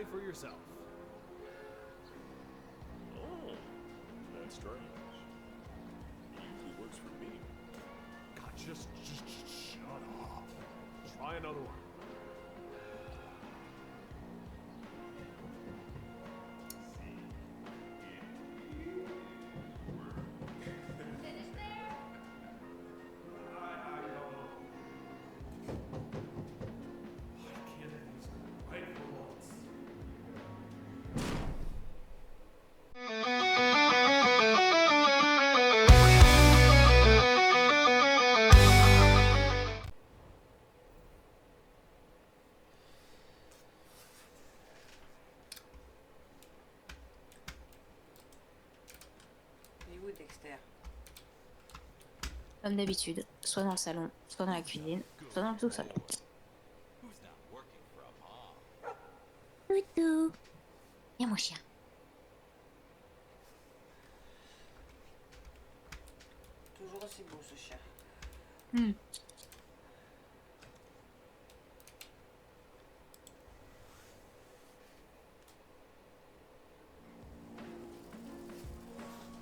try for yourself. Oh, that's strange. It usually works for me. God, just shut up. Try another one. Finished there? I don't know. Why can't I use it right for once? Il est où Dexter? Comme d'habitude, soit dans le salon, soit dans la cuisine, soit dans le sous-sol. Who's not working for a mom? Toutou. Viens mon chien. Toujours aussi beau ce chien.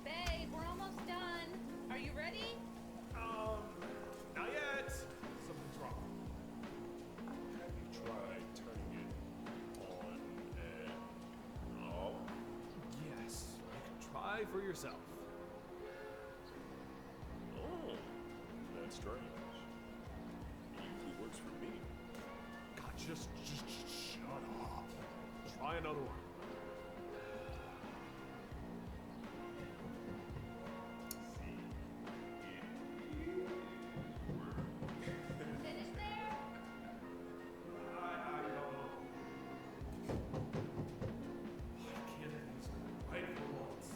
Babe, we're almost done. Are you ready? Not yet. Something's wrong. Have you tried turning it on and off? Yes, you can try for yourself. Oh, that's strange. It usually works for me. God, just shut up. Try another one. Finished there? I don't know. Why can't I use it right for once?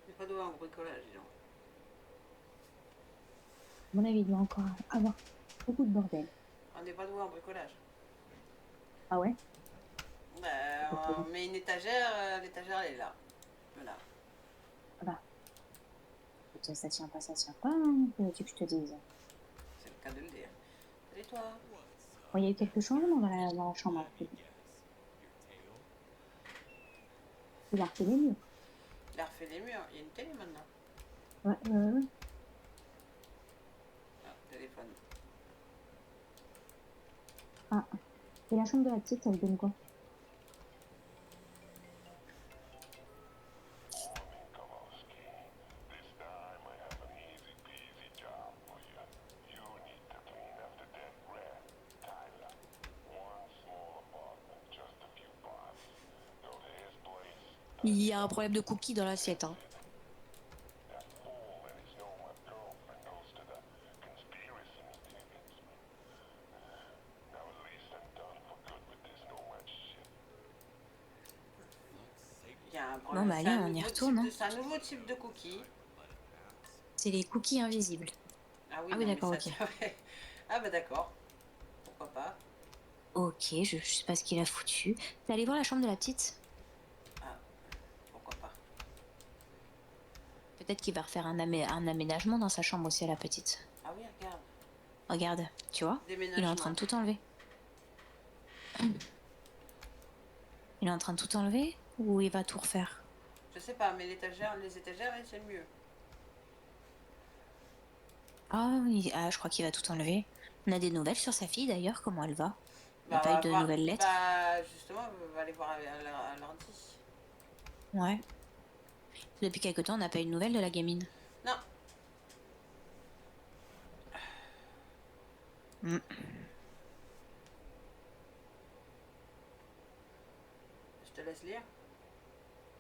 Il pas doué en bricolage, dis donc. À mon avis, il doit encore avoir beaucoup de bordel. On n'est pas doué en bricolage. Ah ouais? On met une étagère, l'étagère elle est là. Voilà. Ça tient pas, ça tient pas. Hein. Que veux-tu que je te dise? C'est le cas de le dire. Salut toi. Bon, il y a eu quelques changements dans la chambre. Let me guess. Your tail? Il a refait les murs. Il a refait les murs. Il y a une télé maintenant. Ouais. Ah, téléphone. Ah. Et la chambre de la petite, ça vous donne quoi? Kowalski, this time I have an easy peasy job for you. You need to clean up the dead rat, Tyler. One small apartment, just a few blocks. Go to his place. Il y a un problème de cookies dans l'assiette. Hein. That fool and his nomad girlfriend goes to the conspiracy meeting against me. Now at least I'm done for good with this nomad shit. Il y a un Non, problème. bah C'est allez, un on y nouveau retourne. type Hein. de- C'est un nouveau type de cookie. C'est les cookies invisibles. Ah oui, Ah oui, non, mais d'accord, ça, ok. c'est vrai. Ah bah d'accord. Pourquoi pas. Ok, je sais pas ce qu'il a foutu. T'es allé voir la chambre de la petite? Ah, pourquoi pas. Peut-être qu'il va refaire un aménagement dans sa chambre aussi à la petite. Ah oui, regarde. Regarde, tu vois? Il est en Déménagement. train de tout enlever. Il est en train de tout enlever ou il va tout refaire? Je sais pas, mais les étagères, c'est le mieux. Ah, je crois qu'il va tout enlever. On a des nouvelles sur sa fille d'ailleurs, comment elle va? Il n'y a Bah, pas on eu va de voir. nouvelles lettres? Bah, justement, on va aller voir à lundi. Ouais. Depuis quelque temps, on n'a pas eu de nouvelles de la gamine. Non. Mm. Je te laisse lire.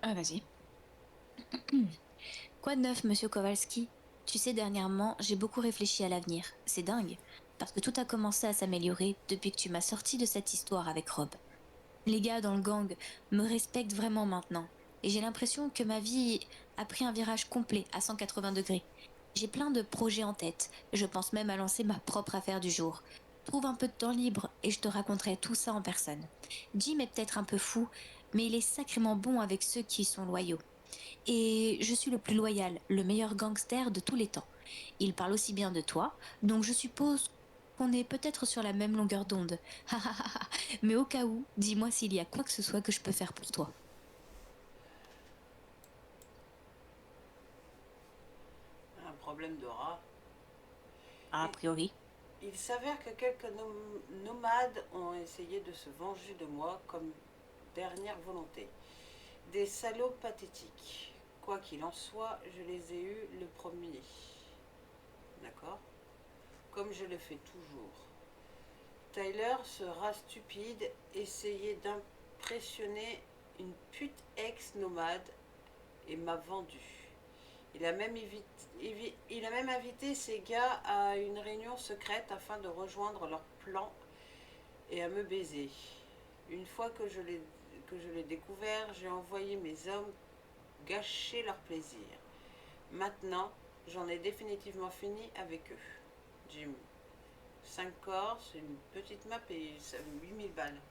Ah, vas-y. Quoi de neuf, monsieur Kowalski? Tu sais, dernièrement, j'ai beaucoup réfléchi à l'avenir. C'est dingue. Parce que tout a commencé à s'améliorer depuis que tu m'as sorti de cette histoire avec Rob. Les gars dans le gang me respectent vraiment maintenant. Et j'ai l'impression que ma vie a pris un virage complet à 180 degrés. J'ai plein de projets en tête. Je pense même à lancer ma propre affaire du jour. Trouve un peu de temps libre et je te raconterai tout ça en personne. Jim est peut-être un peu fou, mais il est sacrément bon avec ceux qui sont loyaux. Et je suis le plus loyal, le meilleur gangster de tous les temps. Il parle aussi bien de toi, donc je suppose qu'on est peut-être sur la même longueur d'onde. Mais au cas où, dis-moi s'il y a quoi que ce soit que je peux faire pour toi. Un problème de rat. A priori. Il s'avère que quelques nomades ont essayé de se venger de moi comme dernière volonté. Des salauds pathétiques. Quoi qu'il en soit, je les ai eus le premier. D'accord? Comme je le fais toujours. Tyler, ce rat stupide, essayait d'impressionner une pute ex-nomade et m'a vendu. Il a même invité ses gars à une réunion secrète afin de rejoindre leur plan et à me baiser. Une fois que je l'ai découvert, j'ai envoyé mes hommes gâcher leur plaisir. Maintenant, j'en ai définitivement fini avec eux. Jim. 5 corps, c'est une petite map et ça vaut 8000 balles.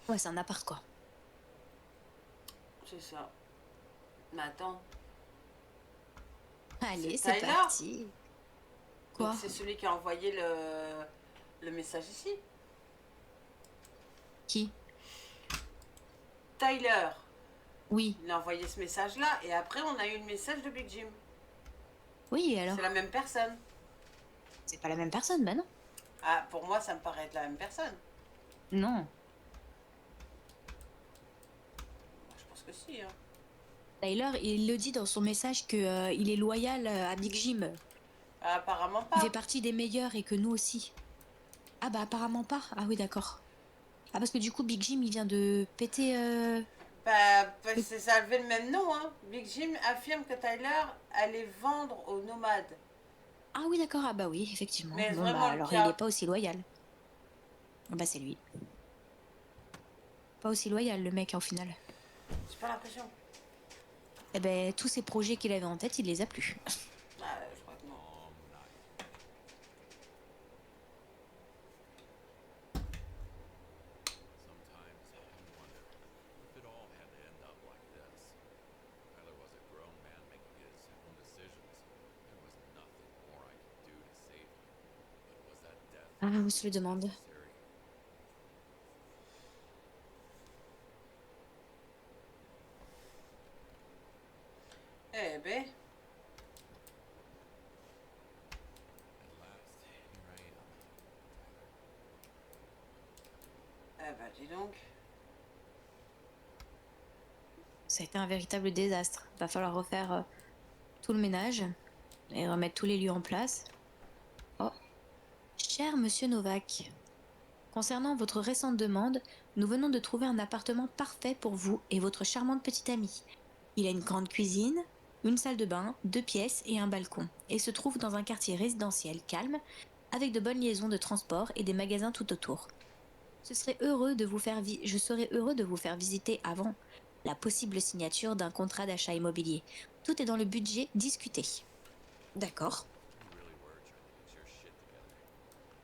Ouais, c'est un appart quoi. C'est ça. Mais attends. Allez, C'est c'est Tyler. parti. Quoi? Donc c'est celui qui a envoyé le message ici. Qui? Tyler. Oui. Il a envoyé ce message-là et après on a eu le message de Big Jim. Oui, alors? C'est la même personne. C'est pas la même personne, bah non. Ah, pour moi, ça me paraît être la même personne. Non. Moi, je pense que si. Hein. Tyler, il le dit dans son message que il est loyal à Big Jim. Ah, apparemment Il pas. fait partie des meilleurs et que nous aussi. Ah bah apparemment pas. Ah oui, d'accord. Ah parce que du coup, Big Jim, il vient de péter... Bah, ça avait le même nom. Hein. Big Jim affirme que Tyler allait vendre aux nomades. Ah oui, d'accord. Ah bah oui, effectivement. Mais Bon vraiment bah le alors, cas. il est pas aussi loyal. Ah bah c'est lui. Pas aussi loyal, le mec, en final. J'ai pas l'impression. Eh ben, tous ces projets qu'il avait en tête, il les a plus. Ah, je crois que non. Sometimes I wonder if it all had to end up like this. Tyler was a grown man making his own decisions. There was nothing more I could do to save him. But was that death Ah, on se le demande. necessary? Eh ben, At last, here I am, Tyler. eh ben, dis donc. Ça a été un véritable désastre. Va falloir refaire tout le ménage et remettre tous les lieux en place. Oh, cher monsieur Novak, concernant votre récente demande, nous venons de trouver un appartement parfait pour vous et votre charmante petite amie. Il a une grande cuisine, une salle de bain, 2 pièces et un balcon, et se trouve dans un quartier résidentiel calme, avec de bonnes liaisons de transport et des magasins tout autour. Je serais heureux de vous faire visiter avant la possible signature d'un contrat d'achat immobilier. Tout est dans le budget discuté. D'accord. You really were trying to get your shit together.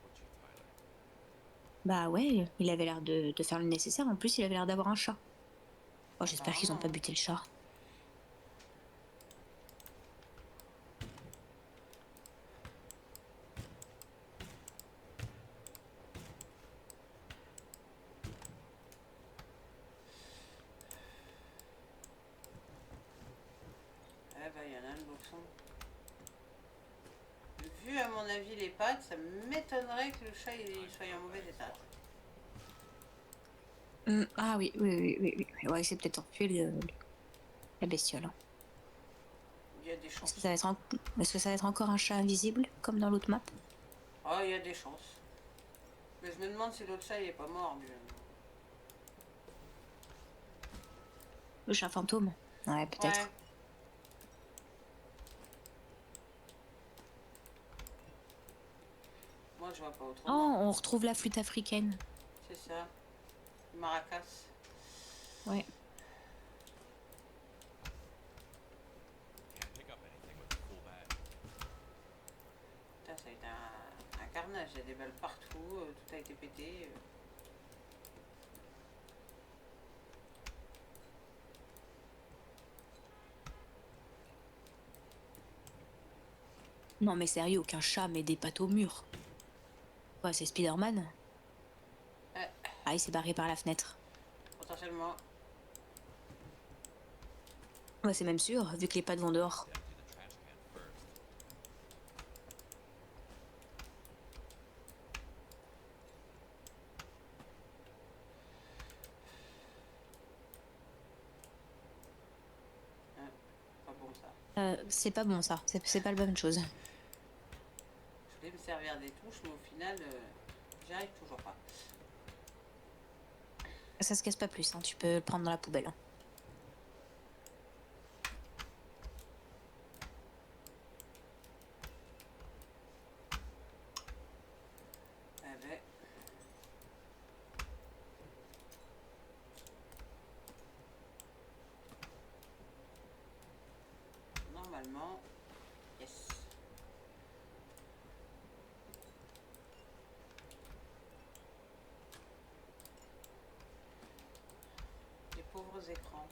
Weren't you, Tyler? Bah ouais, il avait l'air de faire le nécessaire. En plus, il avait l'air d'avoir un chat. Oh, j'espère qu'ils ont pas buté le chat. Eh ben, il y en a le boxon. Vu à mon avis les pattes, ça m'étonnerait que le chat il soit en mauvais état. Ah oui. Ouais, c'est peut-être enfui la bestiole. Hein. Il y a des chances. Est-ce que ça va être encore un chat invisible, comme dans l'autre map? Oh, il y a des chances. Mais je me demande si l'autre chat il est pas mort. Lui. Le chat fantôme? Ouais, peut-être. Ouais. Moi je vois pas Oh, autrement. on retrouve la flûte africaine. C'est ça. Maracas. Ouais. Can't pick up anything with a full bag. Putain, ça a été un carnage, il y a des balles partout, tout a été pété. Non mais sérieux, aucun chat met des pattes au mur. Quoi, c'est Spider-Man? Ah, il s'est barré par la fenêtre. Potentiellement. Ouais, c'est même sûr, vu que les pattes vont dehors. Empty the trash can first. Pas bon ça. C'est pas bon ça, c'est pas la bonne chose. Je voulais me servir des touches, mais au final, j'y arrive toujours pas. Ça se casse pas plus, hein, tu peux le prendre dans la poubelle. Hein. Eh ben. Normalement, yes. Les pauvres écrans.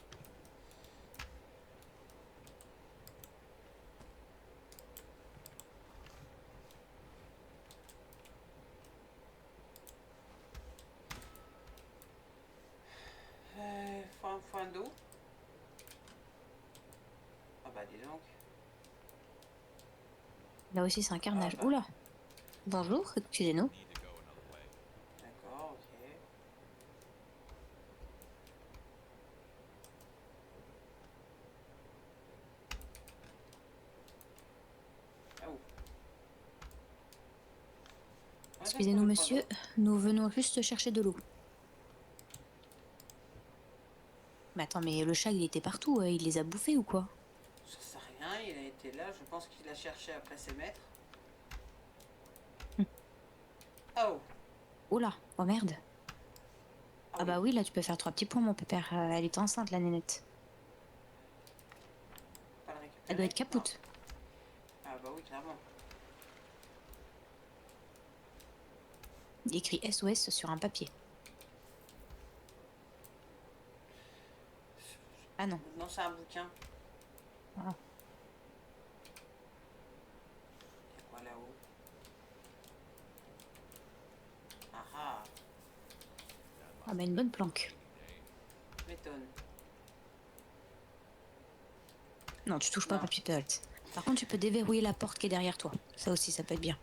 Foin d'eau. Ah bah dis donc. Là aussi, c'est un carnage. Ah bah. Oula. Bonjour, excusez-nous. Need to go another way. D'accord, ok. Ah oh. Ouais, Excusez-nous, j'ai monsieur, trouvé nous venons juste chercher de l'eau. Mais attends, mais le chat, il était partout, il les a bouffés ou quoi? ça sert à rien, il a été là, je pense qu'il a cherché après ses maîtres. Hmm. Oh. Oula, oh merde. Ah bah oui, là, tu peux faire 3 petits points, mon pépère. Elle est enceinte, la nénette. Pas le récupérer. Elle doit être capoute. Ah bah oui, clairement. Il y a écrit SOS sur un papier. Ah non. Non, c'est un bouquin. Ah. Il y a quoi là-haut? Ah ah, Ah bah une bonne planque. tu m'étonnes. Non, tu touches pas au Non. papier pelte. Par contre, tu peux déverrouiller la porte qui est derrière toi. Ça aussi, ça peut être bien.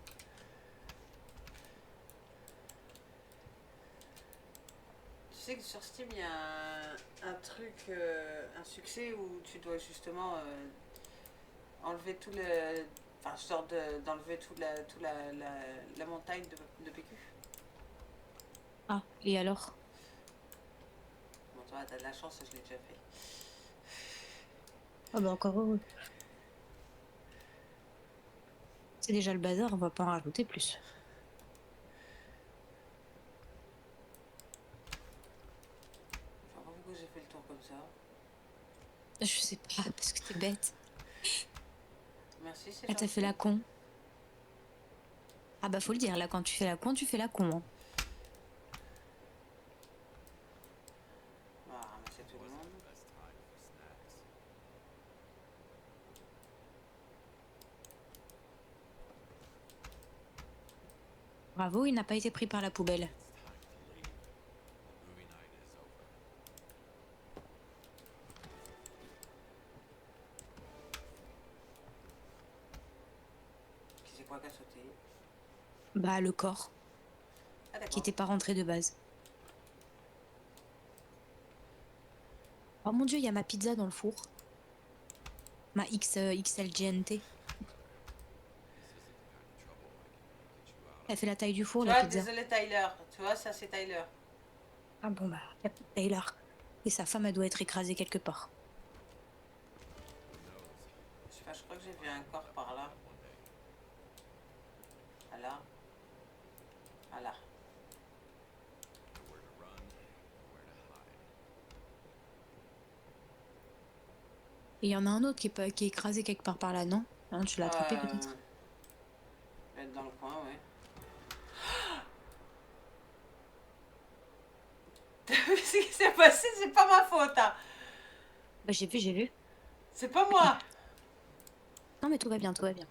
Tu sais que sur Steam, il y a un truc, un succès où tu dois justement enlever tout le... Enfin, sorte d'enlever toute la montagne de PQ. Ah, et alors? Bon, toi, t'as de la chance, je l'ai déjà fait. Ah bah encore heureux. C'est déjà le bazar, on va pas en rajouter plus. Je vois pas pourquoi j'ai fait le tour comme ça. Je sais pas, parce que t'es bête. Merci, c'est Ah, t'as gentil. fait la con. Ah bah faut le dire, là, quand tu fais la con, tu fais la con. Hein. On va ramasser tout le Wasn't monde. the best time for snacks. Bravo, il n'a pas été pris par la poubelle. It's time to leave. The movie night is over. C'est quoi qui a sauté? Bah le corps, Ah qui d'accord. n'était pas rentré de base. Oh mon dieu, il y a ma pizza dans le four. Ma XL GNT. This isn't the kind of trouble I can get you out Elle of. fait la taille du four, Tu la vois, pizza. désolé Tyler. Tu vois, ça c'est Tyler. Ah bon bah, y a pas de Taylor. Et sa femme, elle doit être écrasée quelque part. Who knows? Je sais pas, je crois que j'ai vu un corps par là. One day. Ah là. Ah là. Nowhere to run, nowhere to hide. Et il y en a un autre qui est écrasé quelque part par là, non? Hein, tu l'as attrapé peut-être? Il va être dans le coin, ouais. T'as vu ce qui s'est passé? C'est pas ma faute, hein. Bah j'ai vu, j'ai vu. C'est pas moi. Non mais tout va bien, tout va bien.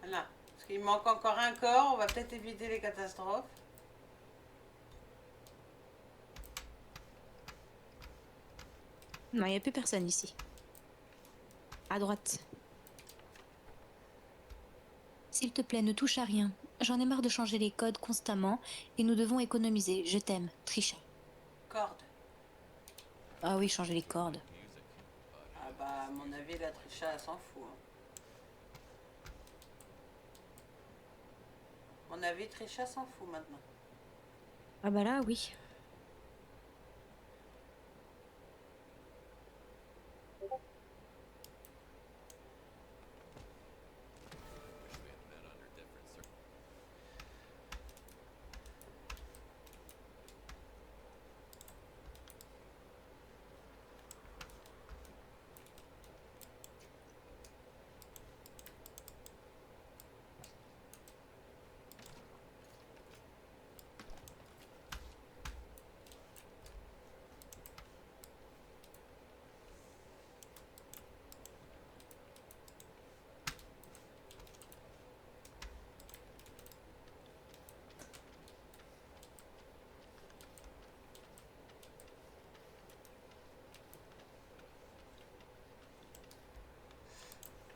Voilà. Parce qu'il manque encore un corps, on va peut-être éviter les catastrophes. Non, il n'y a plus personne ici. À droite. S'il te plaît, ne touche à rien. J'en ai marre de changer les codes constamment et nous devons économiser. Je t'aime, Trisha. Corde. Ah oui, changer les cordes. Ah bah, à mon avis, la Trisha, elle s'en fout. Hein. À mon avis, Trisha s'en fout maintenant. Ah bah là, oui. Wish we had met under different circumstances.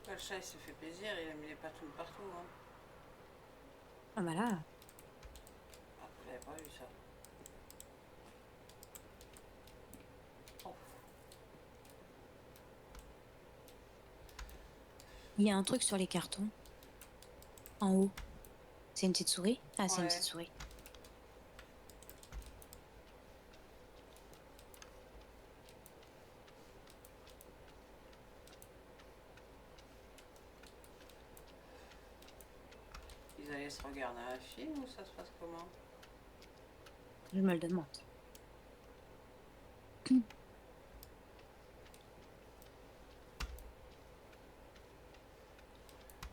Le chat, il se fait plaisir, il a mis les patounes partout. Hein. Ah bah là. Ah, vous l'avez pas vu ça. Oh. Il y a un truc sur les cartons. En haut. C'est une petite souris? Ah, c'est une Ouais. petite souris. Ils allaient se regarder un film ou ça se passe comment? Je me le demande.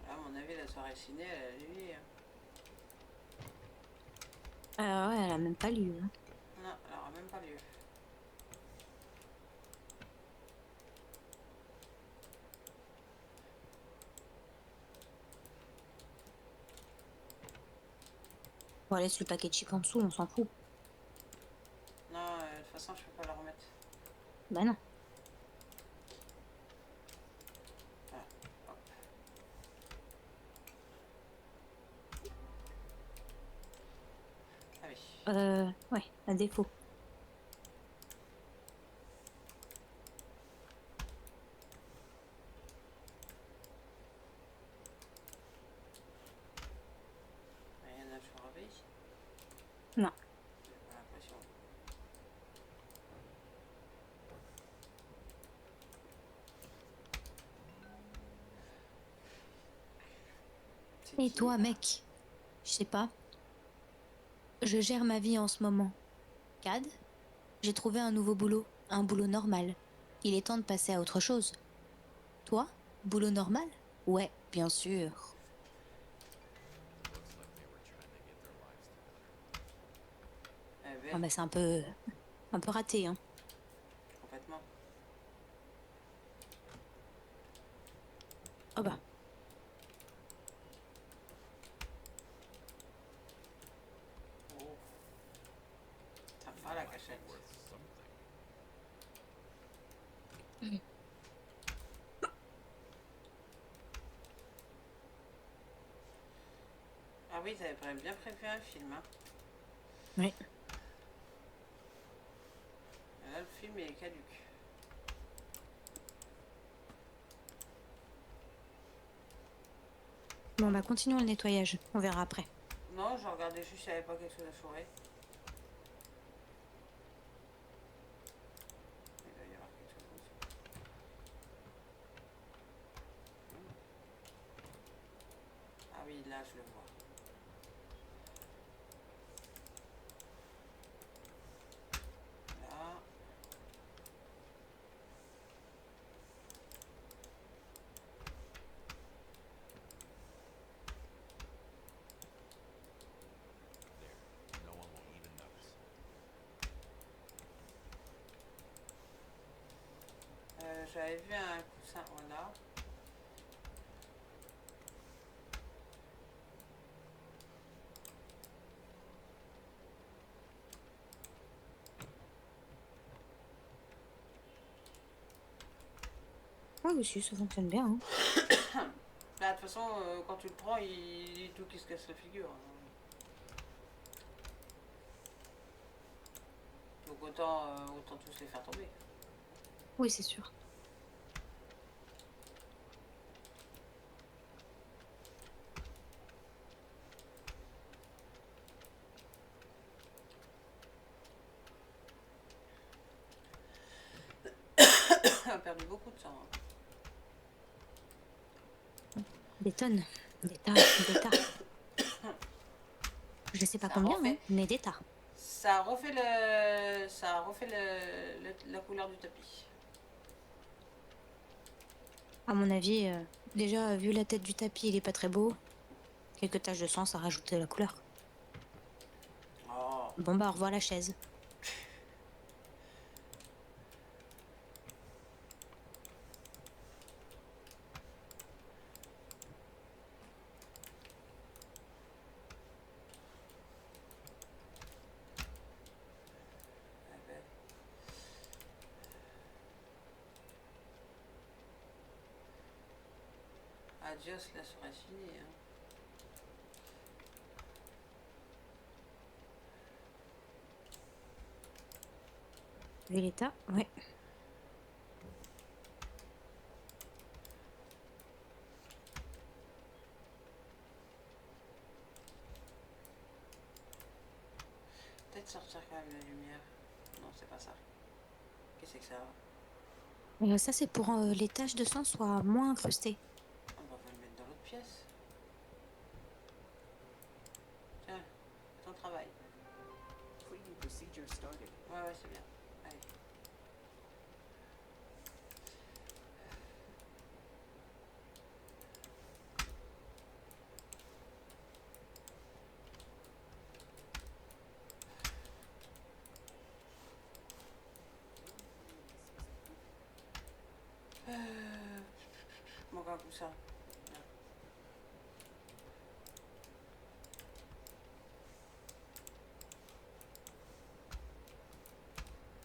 Là, à mon avis, la soirée ciné, elle a lui. Hein. Ah ouais, elle a même pas lu. Hein. Non, elle aura même pas lieu. Bon, laisse le paquet de chips en dessous, on s'en fout. Non, de toute façon, je peux pas la remettre. Bah non. Voilà. Hop. Ah oui. Ouais, à défaut. Rien à changer. Non. J'ai pas l'impression. C'est Et qui, toi, là? mec? Je sais pas. Je gère ma vie en ce moment. Cad, j'ai trouvé un nouveau boulot. Un boulot normal. Il est temps de passer à autre chose. Toi? Boulot normal? Ouais, bien sûr. Looks like they were trying to get their lives together. Eh Ah ben, bah c'est un peu raté, hein. complètement. Oh bah. Oh. Sympa la cachette. Worth something. Ah oui, t'avais bien prévu un film. Hein. Oui. Là, le film il est caduc. Bon bah continuons le nettoyage. On verra après. Non, je regardais juste s'il n'y avait pas quelque chose à fourrer. Il doit y avoir quelque chose en dessous. Ah oui, là, je le vois. Là. j'avais vu un coussin, voilà. Ouais, aussi, ça fonctionne bien. Hein. Bah, de toute façon, quand tu le prends, il tout qui se casse la figure. Donc autant tous les faire tomber. Oui, c'est sûr. On a perdu beaucoup de sang. Hein. Des tonnes. Des tas. Des tas. Je sais pas Ça combien, refait. hein, mais des tas. Ça a refait la couleur du tapis. À mon avis, déjà, vu la tête du tapis, il est pas très beau. Quelques taches de sang, ça rajoute de la couleur. Oh. Bon, bah, au revoir la chaise. Ah ben. Adios la soirée finie. Hein. Vu l'état, ouais. Peut-être sortir quand même la lumière. Non, c'est pas ça. Qu'est-ce que c'est que ça? Ça, c'est pour les taches de sang soient moins incrustées. On va le mettre dans l'autre pièce. Tiens, ton travail. Cleaning procedure started. Ouais, c'est bien. Allez. Manque un coussin.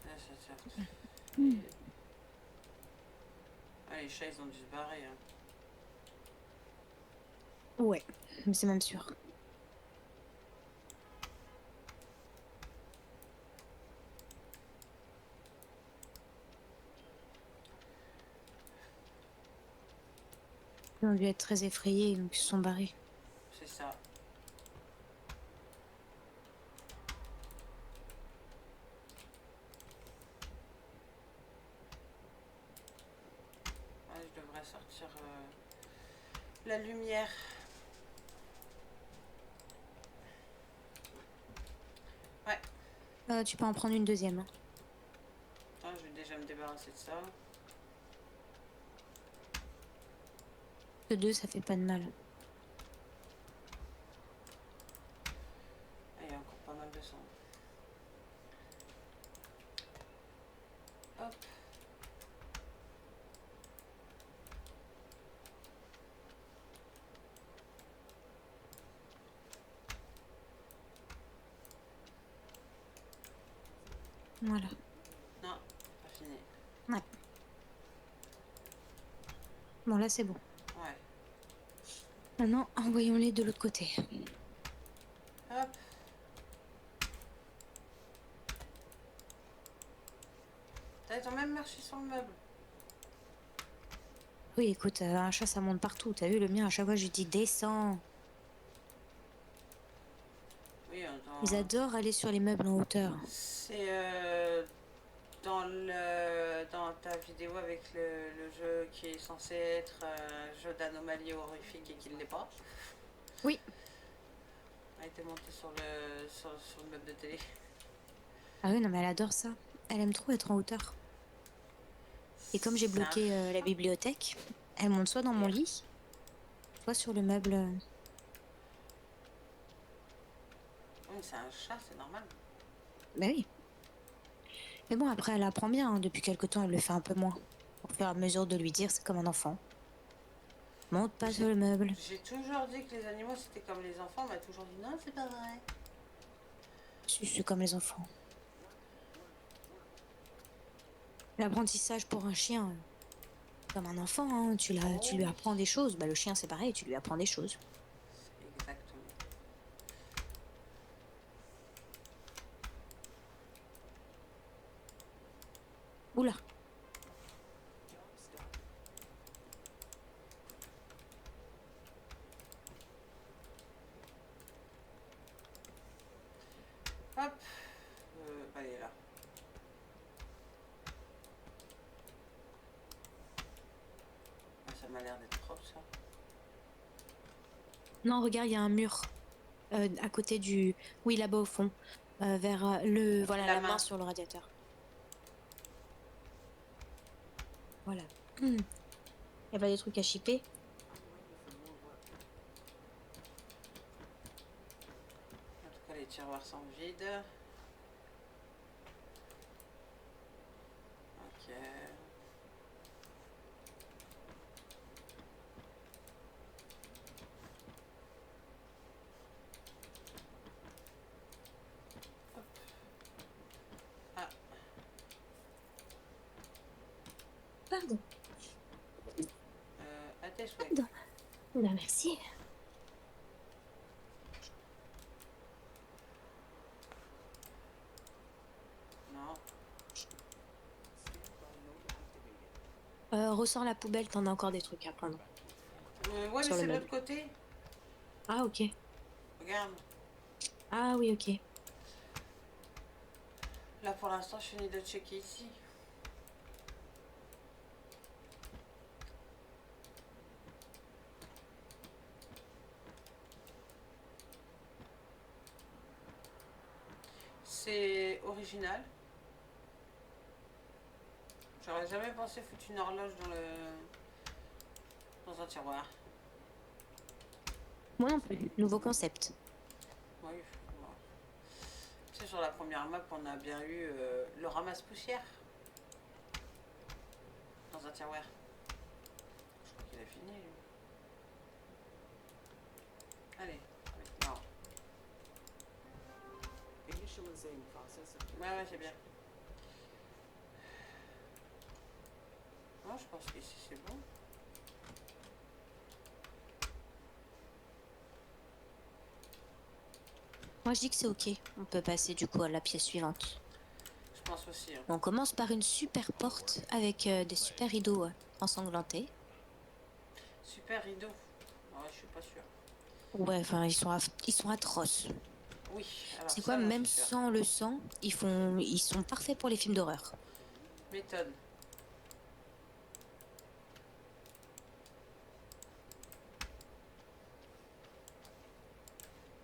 Là, ça sort. Ah, les chats, ils ont dû se barrer. Hein. Ouais, c'est même sûr. Ils ont dû être très effrayés, donc ils se sont barrés. C'est ça. Ouais, je devrais sortir la lumière. Ouais. Tu peux en prendre une deuxième. Hein. Attends, je vais déjà me débarrasser de ça. Que deux, ça fait pas de mal. Ah, il y a encore pas mal de sang. Hop. Voilà. Non, pas fini. Ouais. Bon, là, c'est bon. Ouais. Maintenant, envoyons-les de l'autre côté. Hop. T'as même marché sur le meuble. Oui, écoute, un chat, ça monte partout. T'as vu, le mien, à chaque fois, je lui dis descends. Oui, attends. Ils adorent aller sur les meubles en hauteur. C'est dans ta vidéo avec le jeu qui est censé être un jeu d'anomalie horrifique et qui ne l'est pas. Oui. Elle était montée sur le meuble de télé. Ah oui, non, mais elle adore ça. Elle aime trop être en hauteur. Et comme j'ai bloqué la bibliothèque, elle monte soit dans mon lit, soit sur le meuble. Oui, c'est un chat, c'est normal. Bah oui. Mais bon, après, elle apprend bien. Hein. Depuis quelque temps, elle le fait un peu moins. au fur et à mesure de lui dire c'est comme un enfant. Monte pas sur le meuble. J'ai toujours dit que les animaux c'était comme les enfants, on m'a toujours dit non, c'est pas vrai. C'est comme les enfants. L'apprentissage pour un chien, comme un enfant, hein, tu lui apprends des choses. Bah, le chien c'est pareil, tu lui apprends des choses. Exactement. Oula. Hop. Allez là. Ah, ça m'a l'air d'être propre ça. Non, regarde, il y a un mur à côté du... Oui, là-bas au fond. Vers le... Voilà, La la main main. sur le radiateur. Voilà. Il y a pas des trucs à chipper? En tout cas, les tiroirs sont vides. Ok. Hop. Ah, Pardon. à tes souhaits. Pardon. Bah, merci. Non. Ressors la poubelle, t'en as encore des trucs à prendre. Ouais, Sur mais le c'est de meuble. l'autre côté. Ah, ok. Regarde. Ah, oui, ok. Là, pour l'instant, je finis de checker ici. C'est original. J'aurais jamais pensé foutre une horloge dans un tiroir. Moi non plus. Nouveau concept. Oui. Bon. Tu sais, sur la première map, on a bien eu le ramasse-poussière dans un tiroir. Je crois qu'il a fini, lui. Allez. Non. Initializing process of Ouais, c'est bien. Non, je pense qu'ici, c'est bon. Moi, je dis que c'est ok. On peut passer du coup à la pièce suivante. Je pense aussi. Hein. On commence par une super porte avec des super rideaux ensanglantés. Super rideau. Ouais, je suis pas sûre. Ouais, enfin, ils sont atroces. Oui. Alors C'est ça, quoi, j'en même suis sûre. sans le sang, ils sont parfaits pour les films d'horreur. Méthode.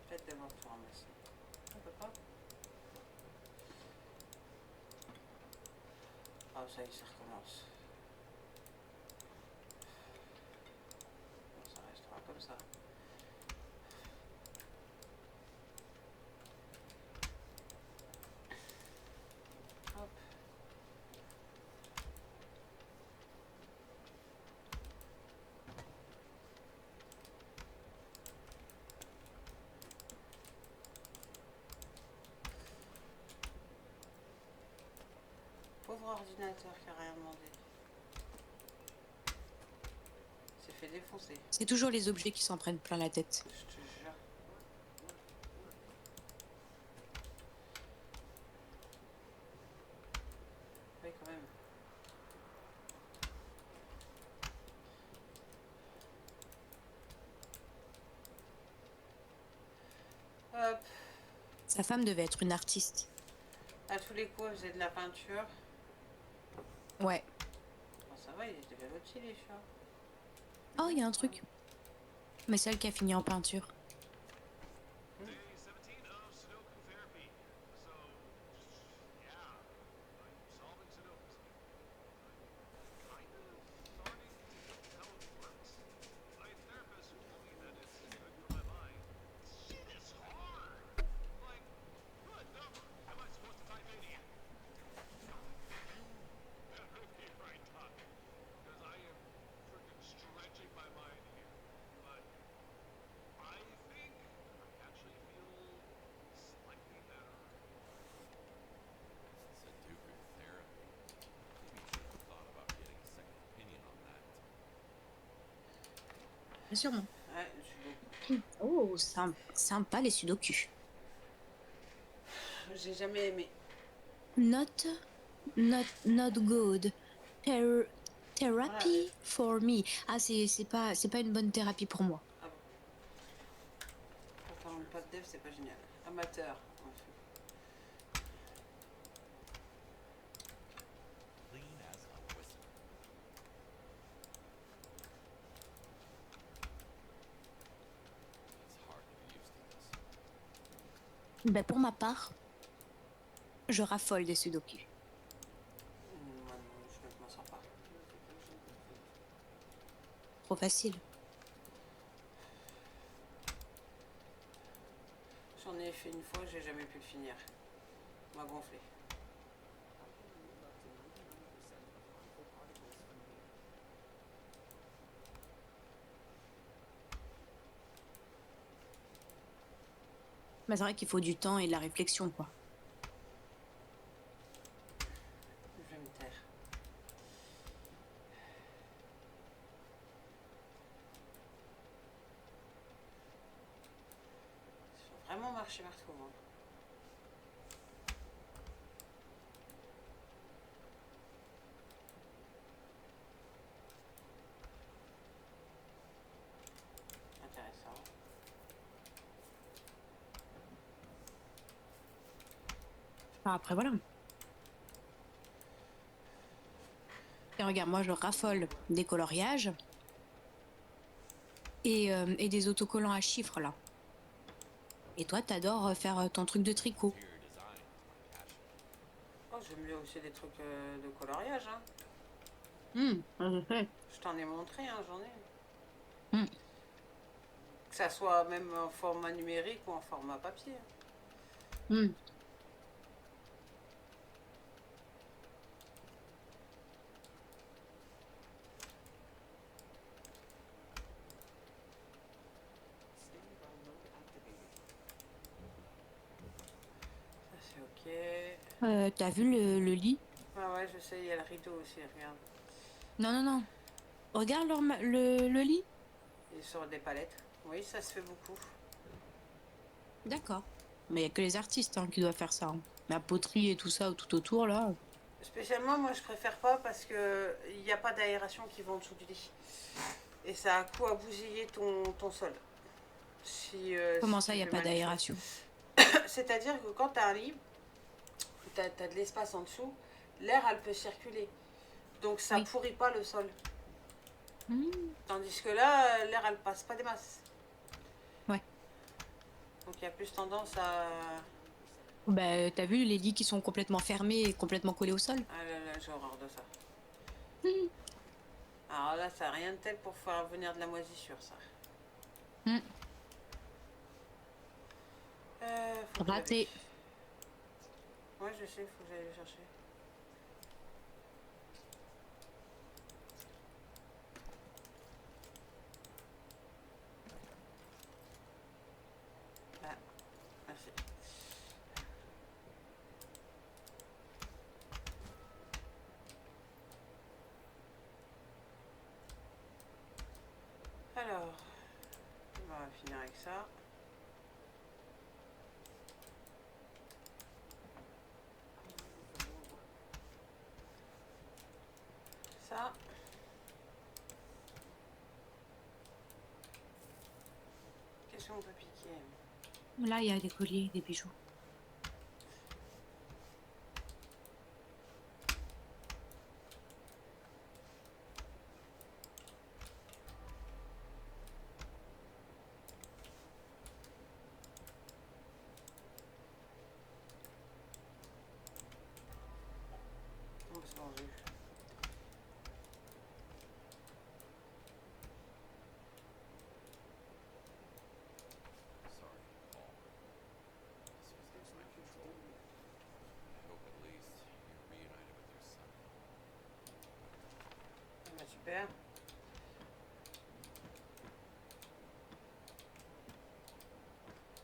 Peut-être d'abord tout ramasser. On peut pas. Ah, ça y est, ça recommence. Bon, ça restera comme ça. Hop. Pauvre ordinateur qui a rien demandé. S'est fait défoncer. C'est toujours les objets qui s'en prennent plein la tête. Je te jure. Oui, quand même. Hop. Sa femme devait être une artiste. À tous les coups, elle faisait de la peinture. Ouais. Bon, ça va, il était bien petit, les chats. Oh, il y a un truc. Mais celle qui a fini en peinture. Day 17 of Sudoku therapy. So, yeah, I'm solving Sudokus. Kind of starting to get how it works. My therapist told me that it's good for my mind. Shit is hard. Like, what number am I supposed to type in here? That would be right, Doc. Sûrement. Ouais, Sudoku. Oh, sympa les sudoku. J'ai jamais aimé. Not good. Ther- Voilà. Therapy for me. Ah, c'est pas une bonne thérapie pour moi. Ah bon. Pourtant, pas de dev, c'est pas génial. Amateur. En fait. Clean as a whistle. It's hard to get used to this. Ben, pour ma part, je raffole des sudoku. Moi, non, je m'en sors pas. Trop facile. J'en ai fait une fois, j'ai jamais pu le finir. M'a gonflé. Ben, c'est vrai qu'il faut du temps et de la réflexion, quoi. Je vais me taire. Ils sont vraiment marché partout. Hein. Intéressant. Enfin, après, voilà. Et regarde, moi, je raffole des coloriages et des autocollants à chiffres, là. Et toi, t'adores faire ton truc de tricot. Interior design is my passion. Oh, j'aime bien aussi des trucs de coloriage. Hein. Je sais. Je t'en ai montré, hein, j'en ai. Hmm. Que ça soit même en format numérique ou en format papier. Hmm. Standby mode activated. Ça, c'est ok. T'as vu le lit? Ah ouais, je sais, il y a le rideau aussi, regarde. Non. Regarde le lit. Et sur des palettes. Oui, ça se fait beaucoup. D'accord. Mais il n'y a que les artistes qui doivent faire ça. Hein. La poterie et tout ça tout autour, là. Spécialement, moi, je préfère pas parce que il n'y a pas d'aération qui va en dessous du lit. Et ça a coup à bousiller ton sol. Si, Comment si ça, tu il n'y a fais pas mal les choses. d'aération? C'est-à-dire que quand tu as un lit, tu as de l'espace en dessous, l'air, elle peut circuler. Donc ça Oui. pourrit pas le sol. Hmm. Tandis que là, l'air, elle passe pas des masses. Ouais. Donc il y a plus tendance à... Bah, t'as vu les lits qui sont complètement fermés et complètement collés au sol? Ah là là, j'ai horreur de ça. Hmm. Alors là, ça n'a rien de tel pour faire venir de la moisissure, ça. Hmm. Faut que Raté. j'aille- Ouais, je sais, faut que j'aille le chercher. Ah, merci. Alors, on va finir avec ça. Ça. Qu'est-ce qu'on peut piquer? Là, il y a des colliers, des bijoux. On peut se manger. Sorry, Paul. This was out of my control. I hope at least you're reunited with your son. Ah bah, super.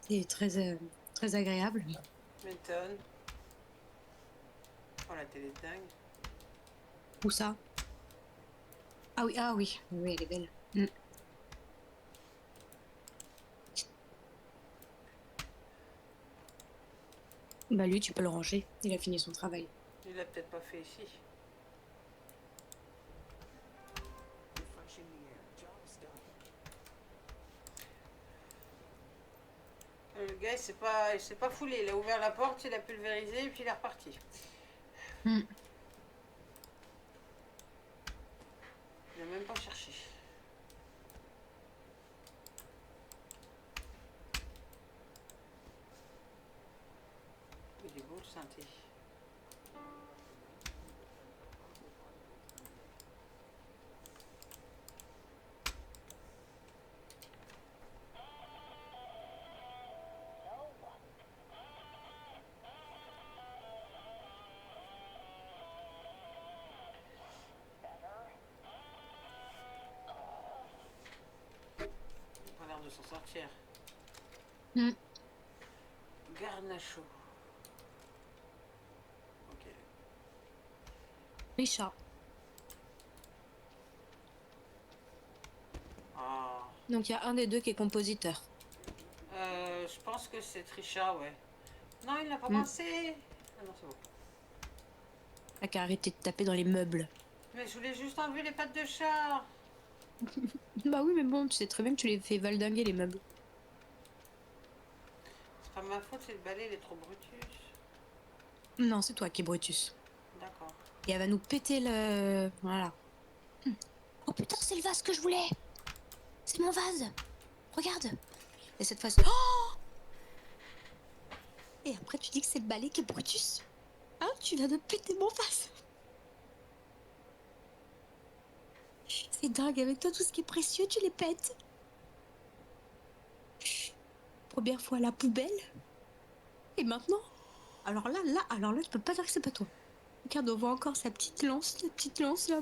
C'est très agréable. M'étonne. Oh, la télé est dingue. Où ça? Ah oui, oui, elle est belle. Hmm. Bah lui, tu peux le ranger. Il a fini son travail. Il l'a peut-être pas fait ici. Refreshing the air. Job's done. Le gars, il s'est pas foulé. Il a ouvert la porte, il a pulvérisé et puis il est reparti. Hmm. Il a même pas cherché. Il est beau le synthé. Il a pas l'air de s'en sortir. Hmm. Garnacho. Ok. Richard. Ah. Donc il y a un des deux qui est compositeur. Je pense que c'est Trisha, ouais. Non, il n'a pas Hmm. pensé. Ah non, c'est bon. T'as qu'à arrêter de taper dans les meubles. Mais je voulais juste enlever les pattes de chat. Bah oui, mais bon, tu sais très bien que tu les fais valdinguer les meubles. C'est pas ma faute, c'est le balai, il est trop brutus. Non, c'est toi qui es Brutus. D'accord. Et elle va nous péter le... Voilà. Oh putain, c'est le vase que je voulais. C'est mon vase. Regarde. Et cette fois-ci... Oh et après, tu dis que c'est le balai qui est Brutus. Hein, tu viens de péter mon vase. C'est dingue, avec toi, tout ce qui est précieux, tu les pètes. Première fois à la poubelle. Et maintenant... alors là, je peux pas dire que c'est pas toi. Regarde, on voit encore sa petite lance, la petite lance là.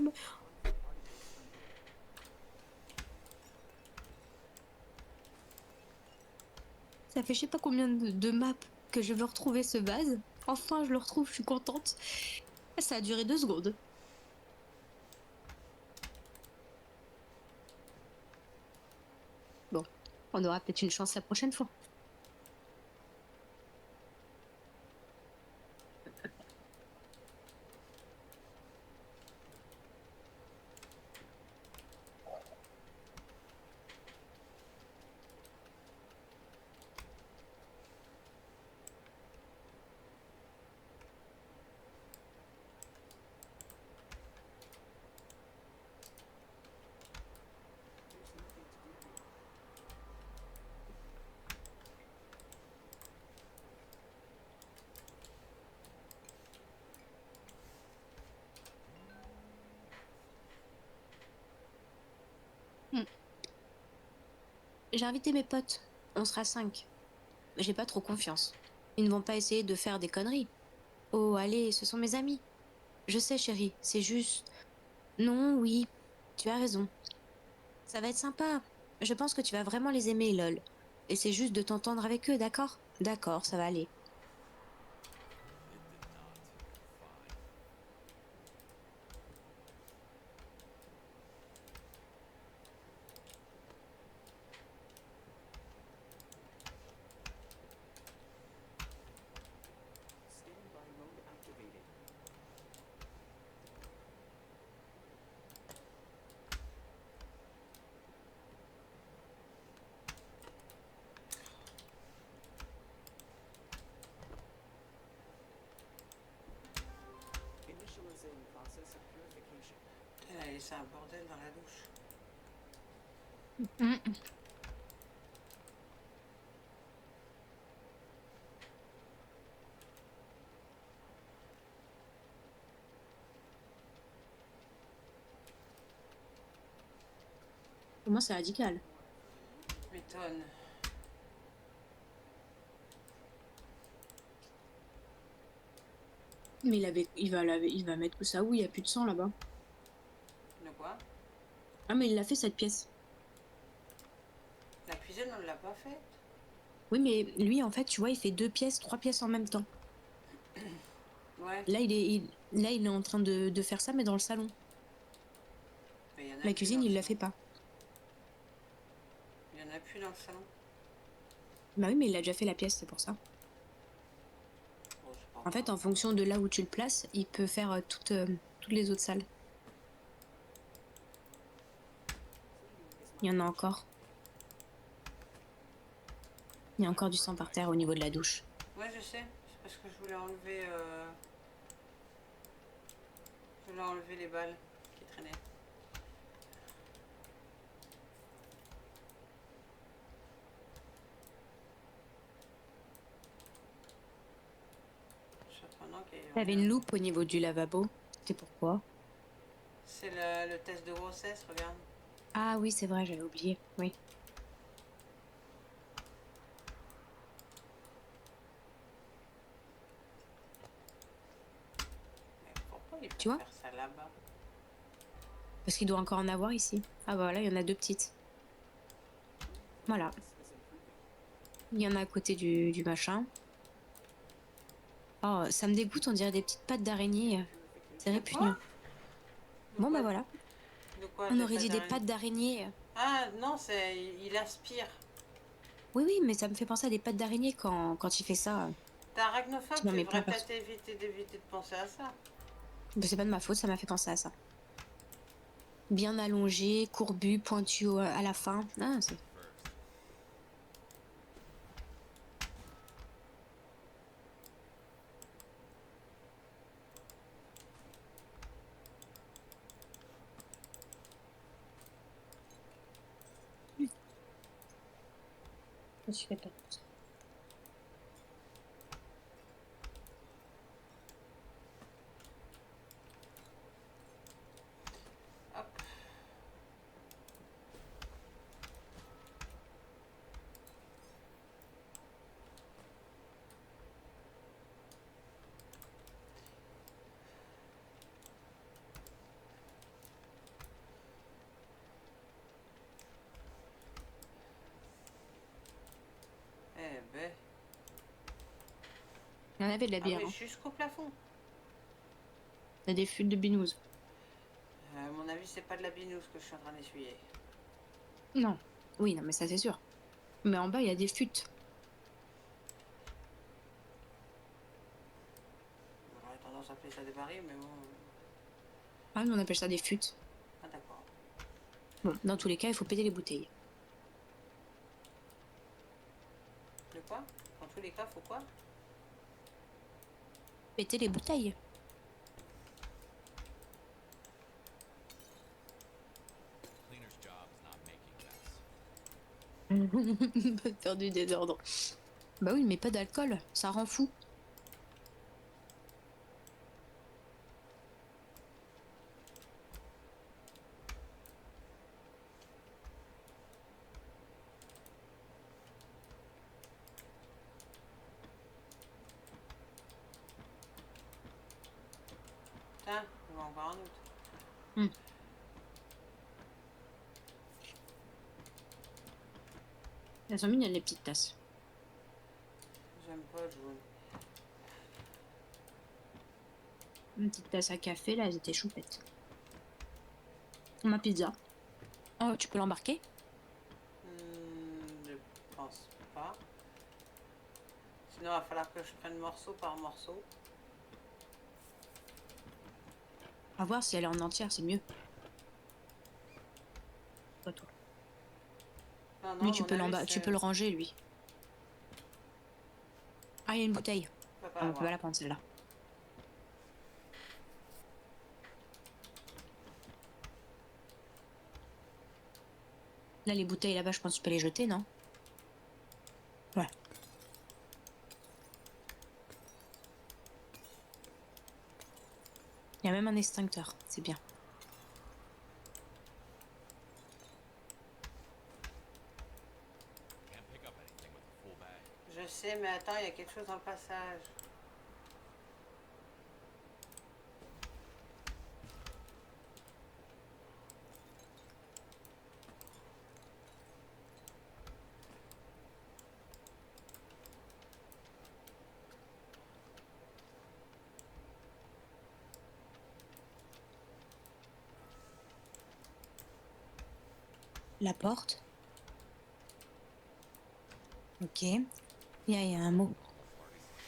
Ça fait je sais pas combien de maps que je veux retrouver ce vase. Enfin, je le retrouve, je suis contente. Ça a duré 2 secondes. Bon, on aura peut-être une chance la prochaine fois. There's nothing to do here. J'ai invité mes potes. On sera 5. Mais j'ai pas trop confiance. Ils ne vont pas essayer de faire des conneries. Oh, allez, ce sont mes amis. Je sais, chérie, c'est juste... Non, oui, tu as raison. Ça va être sympa. Je pense que tu vas vraiment les aimer, lol. Et c'est juste de t'entendre avec eux, d'accord? D'accord, ça va aller. It did not. Fine. Standby mode activated. Initializing process of purification. Elle a laissé un bordel dans la douche. Pour moi, c'est radical. M'étonne. Mais il va mettre que ça où il y a plus de sang là-bas. De quoi? Ah, mais il l'a fait cette pièce. La cuisine, on ne l'a pas faite. Oui, mais lui, en fait, tu vois, il fait 2 pièces, 3 pièces en même temps. Ouais. Là, il est en train de faire ça, mais dans le salon. Mais il y en a La plus cuisine, dans il le la salon. fait pas. Il y en a plus dans le salon. Bah oui, mais il a déjà fait la pièce, c'est pour ça. Oh, En fait, en fonction de là où tu le places, il peut faire toutes les autres salles. Il y en a encore. Il y a encore du sang par terre au niveau de la douche. Ouais, je sais. C'est parce que je voulais enlever. Je voulais enlever les balles qui traînaient. Surprenant qu'il y ait T'avais rien. une loupe au niveau du lavabo. C'était pourquoi? C'est le test de grossesse, regarde. Ah oui, c'est vrai, j'avais oublié. Oui. Mais pourquoi il peut Tu vois? faire ça là-bas? Parce qu'il doit encore en avoir ici. Ah bah voilà, il y en a deux petites. Voilà. Il y en a à côté du machin. Oh, ça me dégoûte, on dirait des petites pattes d'araignée. C'est De répugnant. quoi? Bon quoi bah voilà. De quoi On des aurait dit des d'araignée? pattes d'araignée. Ah non, c'est il aspire. Oui, oui, mais ça me fait penser à des pattes d'araignée quand il fait ça. T'es arachnophobe, Tu m'en tu mets devrais plein peut-être éviter de penser à ça. Mais c'est pas de ma faute, ça m'a fait penser à ça. Bien allongé, courbu, pointu à la fin. Ah, c'est... Je suis pas. Hop. Eh ben. Il y en avait de la Ah bière. oui, Hein. jusqu'au plafond. Il y a des fuites de binouze. À mon avis, c'est pas de la binouse que je suis en train d'essuyer. Non. Oui, non, mais ça c'est sûr. Mais en bas, il y a des fuites. J'aurais tendance à appeler ça des barils, mais bon. Ah, nous on appelle ça des fuites. Ah d'accord. Bon, dans tous les cas, il faut péter les bouteilles. De quoi? Dans tous les cas, faut quoi? Péter les bouteilles. Cleaner's job is not making mess. Pas de faire du désordre. Bah oui, mais pas d'alcool, ça rend fou. Tiens, on va encore un autre. Elles sont mignonnes les petites tasses. J'aime pas le jaune. Une petite tasse à café, là, elles étaient choupettes. Ma pizza. Oh, tu peux l'embarquer? Je pense pas. Sinon, il va falloir que je prenne morceau par morceau. À voir si elle est en entière, c'est mieux. Pas toi. Non, non, Lui, à mon avis, tu peux le ranger, lui. Ah, il y a une bouteille. on peut pas Ah, on peut l'avoir. pas la prendre, celle-là. Là, les bouteilles là-bas, je pense que tu peux les jeter, non? Ouais. Il y a même un extincteur, c'est bien. Can't pick up anything with a full bag. Je sais, mais attends, il y a quelque chose dans le passage. La porte. Ok. Il y a un mot.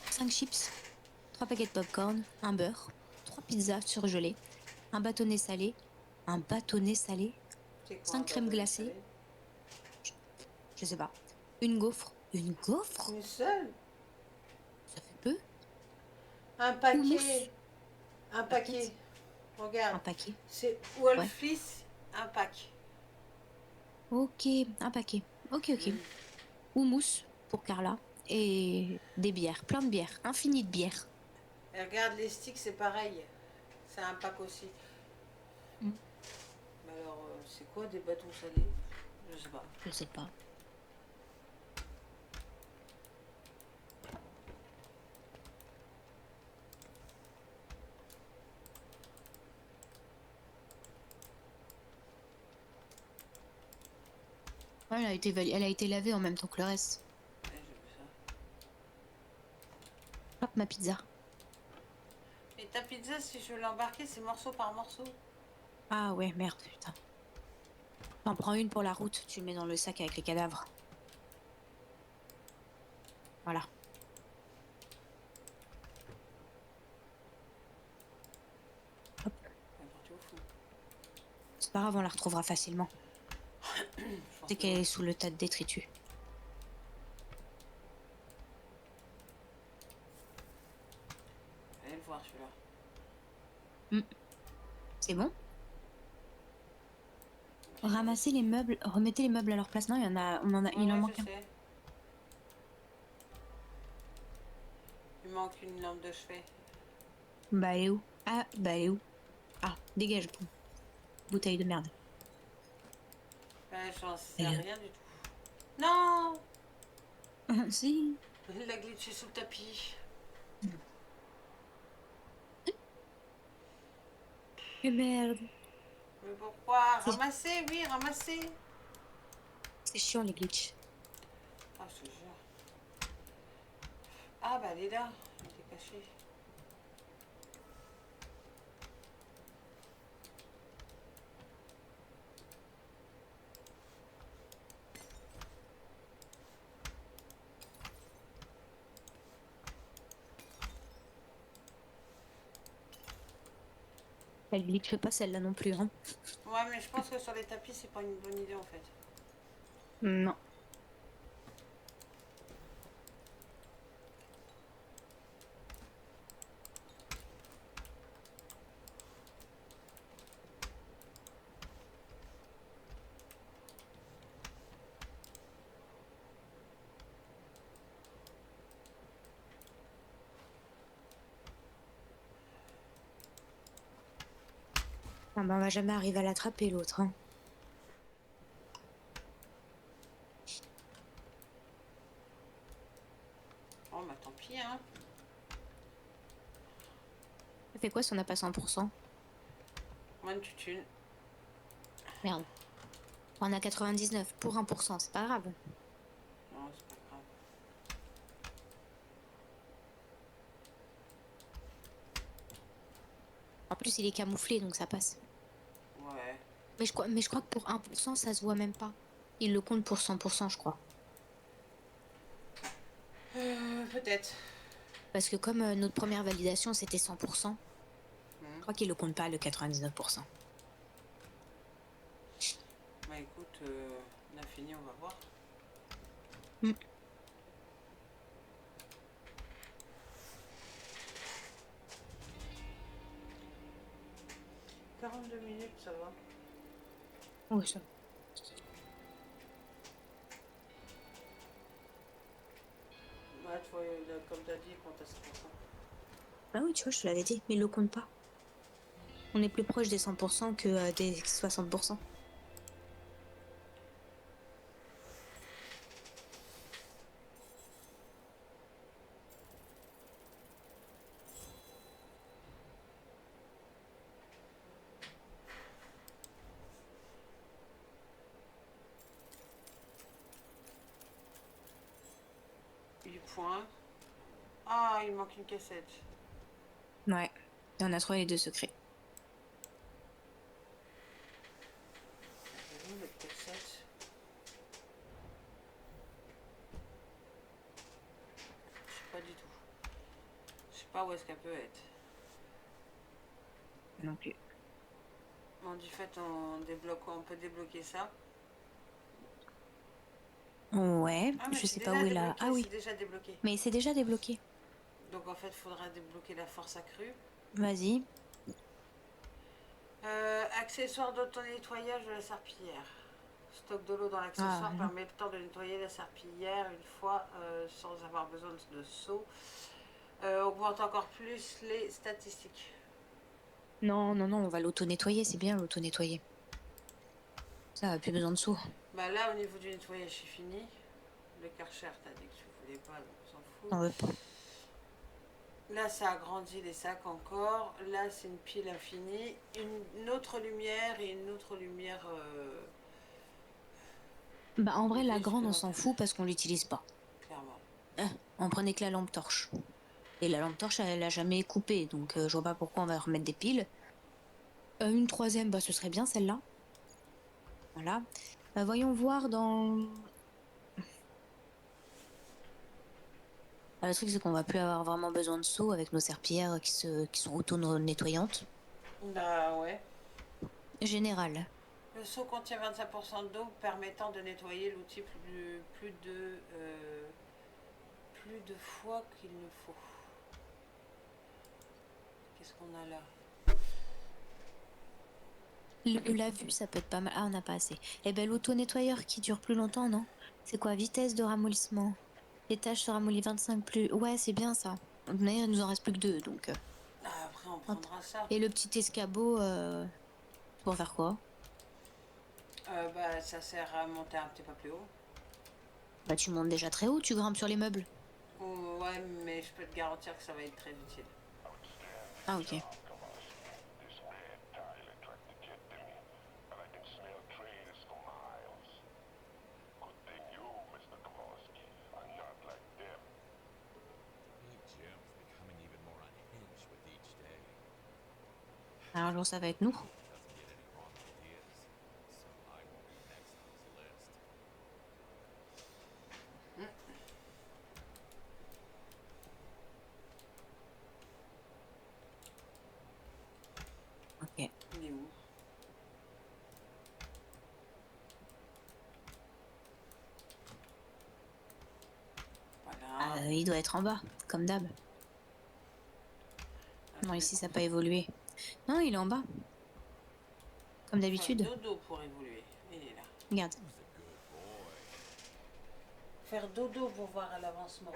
5 chips. 3 paquets de popcorn, un beurre, 3 pizzas surgelées, un bâtonnet salé, C'est quoi 5 un crèmes bâtonnet glacées, salé? je sais pas, une gaufre, Une seule? ça fait peu, Un ou paquet. mousse, Un peut-être, paquet. Regarde. un paquet, C'est ouais, Wolfis, un pack. ok, un paquet, ok, Mm. ou mousse pour Carla, et des bières, plein de bières, infini de bières. Et regarde, les sticks, c'est pareil. C'est un pack aussi. Mm. Mais alors, c'est quoi des bâtons salés? Je sais pas. Je sais pas. Ouais, elle a été lavée en même temps que le reste. Ouais, j'ai vu ça. Hop, ma pizza. Et ta pizza, si je veux l'embarquer, c'est morceau par morceau. Ah ouais, merde, putain. T'en prends une pour la route, tu le mets dans le sac avec les cadavres. Voilà. Hop. N'importe où, fou. C'est pas grave, on la retrouvera facilement. Je pense Dès que qu'elle non. est sous le tas de détritus. Allez le voir, celui-là. C'est bon? Ramassez les meubles, remettez les meubles à leur place. Non, il y en a, il en Ouais, manque je un. sais. Il manque une lampe de chevet. Bah, elle est où? Ah, bah, elle est où? Ah, dégage, bouteille de merde. Ben, j'en sais Elle est- rien du tout. Non! Si. Il l'a glitché sous le tapis. Mais merde. Mais pourquoi? C'est Ramasser, oui, ramasser. c'est chiant les glitches. Ah, je te jure. Ah, bah, elle est là. Elle était cachée. Elle glitche pas celle-là non plus, hein. Ouais, mais je pense que sur les tapis, c'est pas une bonne idée en fait. Non. Ah bah, on va jamais arriver à l'attraper l'autre, hein. Oh, bah tant pis, hein. Ça fait quoi si on n'a pas 100%? Moins de tutune. Merde. On a 99 pour 1%, c'est pas grave. Non, c'est pas grave. En plus, il est camouflé, donc ça passe. Ouais. Mais je crois que pour 1%, ça se voit même pas. Il le compte pour 100%, je crois. Peut-être. Parce que comme notre première validation, c'était 100%, je Hmm. crois qu'il le compte pas, le 99%. Bah écoute, on a fini, on va voir. Hmm. « 42 minutes, ça va. Ouais, ça. Ouais, tu vois, comme t'as dit, quand t'as 100%. Ah oui, tu vois, je te l'avais dit, mais il le compte pas. On est plus proche des 100% que des 60%. Du point. Ah, il manque une cassette. Ouais. Et on a trouvé les 2 secrets. Elle est où, la cassette? Je sais pas du tout. Je sais pas où est-ce qu'elle peut être. Non plus. Bon, du fait, on peut débloquer ça. Ouais, Ah, mais je c'est sais pas déjà où est la... débloqué, Ah oui, c'est déjà débloqué. mais c'est déjà débloqué. Donc en fait, il faudra débloquer la force accrue. Vas-y. Accessoire d'auto-nettoyage de la serpillière. Stock de l'eau dans l'accessoire Ah, permettant de nettoyer la serpillière une fois sans avoir besoin de seau. Augmente encore plus les statistiques. non, non, non, on va l'auto-nettoyer, c'est bien l'auto-nettoyer. Ça, plus besoin de seau. Bah là, au niveau du nettoyage, c'est fini. Le Karcher, t'as dit que tu voulais pas, donc on s'en fout. On veut pas. Là, ça agrandit les sacs encore. Là, c'est une pile infinie. Une autre lumière et une autre lumière. Bah en vrai, Une la grille grande, on s'en supplémentaire. fout parce qu'on l'utilise pas. Clairement. On prenait que la lampe torche. Et la lampe torche, elle a jamais coupé, donc je vois pas pourquoi on va remettre des piles. Une troisième, bah ce serait bien celle-là. Voilà. Voyons voir dans... Le truc, c'est qu'on va plus avoir vraiment besoin de seau avec nos serpillères qui sont auto-nettoyantes. Bah ouais. Général. Le seau contient 25% d'eau permettant de nettoyer l'outil plus de fois qu'il ne faut. Qu'est-ce qu'on a là? La vue, ça peut être pas mal. Ah, on n'a pas assez. Eh ben, l'auto-nettoyeur qui dure plus longtemps, non? C'est quoi? Vitesse de ramollissement. Les tâches se ramollissent 25 plus. Ouais, c'est bien ça. De toute manière, il nous en reste plus que 2, donc... Ah, après, on hop. prendra ça. Et le petit escabeau, pour faire quoi? Bah, ça sert à monter un petit peu plus haut. Bah, tu montes déjà très haut, tu grimpes sur les meubles. Ouais, mais je peux te garantir que ça va être très utile. Ah, ok. This red Tyler tried to get to me, and I can smell traitors for miles. Good thing you, Mr. Kowalski, are not like them. Big Jim's becoming even more unhinged with each day. Un jour, ça va être nous. Doesn't get any wrong ideas, so I won't be next on his list. Ok. Il est où? Voilà. Il doit être en bas, comme d'hab. Non, ici, ça n'a pas évolué. Non, il est en bas. Comme d'habitude. Faire dodo pour évoluer. Il est là. Regarde. Who's a good boy? Faire dodo pour voir à l'avancement.